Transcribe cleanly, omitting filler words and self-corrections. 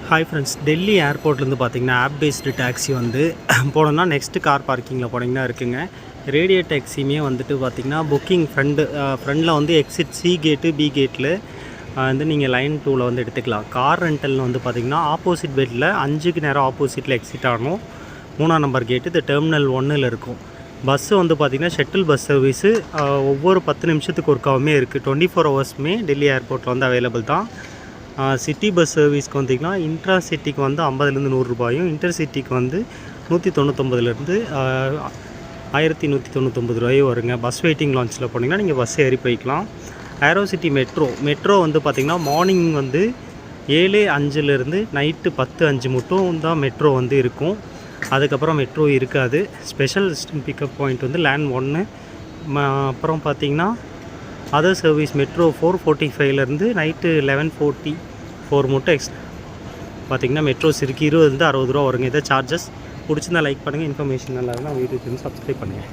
Hi friends, Delhi ஏர்போர்ட்லேருந்து பார்த்தீங்கன்னா app based taxi வந்து போனோம்னா நெக்ஸ்ட்டு கார் பார்க்கிங்கில் போனீங்கன்னா இருக்குங்க. ரேடியோ டாக்ஸியுமே வந்துட்டு பார்த்திங்கன்னா புக்கிங் ஃப்ரண்டில் வந்து எக்ஸிட் சி கேட்டு பி கேட்டில் வந்து நீங்கள் லைன் 2ல் வந்து எடுத்துக்கலாம். கார் ரெண்டல்னு வந்து பார்த்திங்கன்னா ஆப்போசிட் பெட்டில் 5க்கு நேரம் ஆப்போசிட்டில் எக்ஸிட் ஆகணும். 3ஆம் நம்பர் கேட்டு இது டெர்மினல் 1ல் இருக்கும். பஸ்ஸு வந்து பார்த்திங்கன்னா ஷட்டில் பஸ் சர்வீஸு ஒவ்வொரு 10 நிமிஷத்துக்கு ஒருக்காவுமே இருக்குது. 24 ஹவர்ஸுமே டெல்லி ஏர்போர்ட்டில் வந்து அவைலபிள் தான். சிட்டி பஸ் சர்வீஸ்க்கு வந்திங்கன்னா இன்ட்ரா சிட்டிக்கு வந்து 50லேருந்து 100 ரூபாயும், இன்டர் சிட்டிக்கு வந்து 199லேருந்து 1199 ரூபாயும் வருங்க. பஸ் வெயிட்டிங் லான்ச்சில் போனீங்கன்னா நீங்கள் பஸ் ஏறி போய்க்கலாம். ஏரோ சிட்டி மெட்ரோ வந்து பார்த்திங்கன்னா மார்னிங் வந்து 7:05லேருந்து நைட்டு 10:05 மட்டும் தான் மெட்ரோ வந்து இருக்கும். அதுக்கப்புறம் மெட்ரோ இருக்காது. ஸ்பெஷல் பிக்கப் பாயிண்ட் வந்து லேண்ட் 1. அப்புறம் பார்த்திங்கன்னா அதர் சர்வீஸ் மெட்ரோ 4:45லேருந்து நைட்டு 11:44 மட்டும் பார்த்திங்கன்னா மெட்ரோஸ் இருக்குது. 20லேருந்து 60 ரூபா வருங்க. இதை சார்ஜஸ் பிடிச்சிருந்தா லைக் பண்ணுங்கள். இன்ஃபர்மேஷன் நல்லா இருந்தால் வீடியோக்கு சப்ஸ்கிரைப் பண்ணுங்கள்.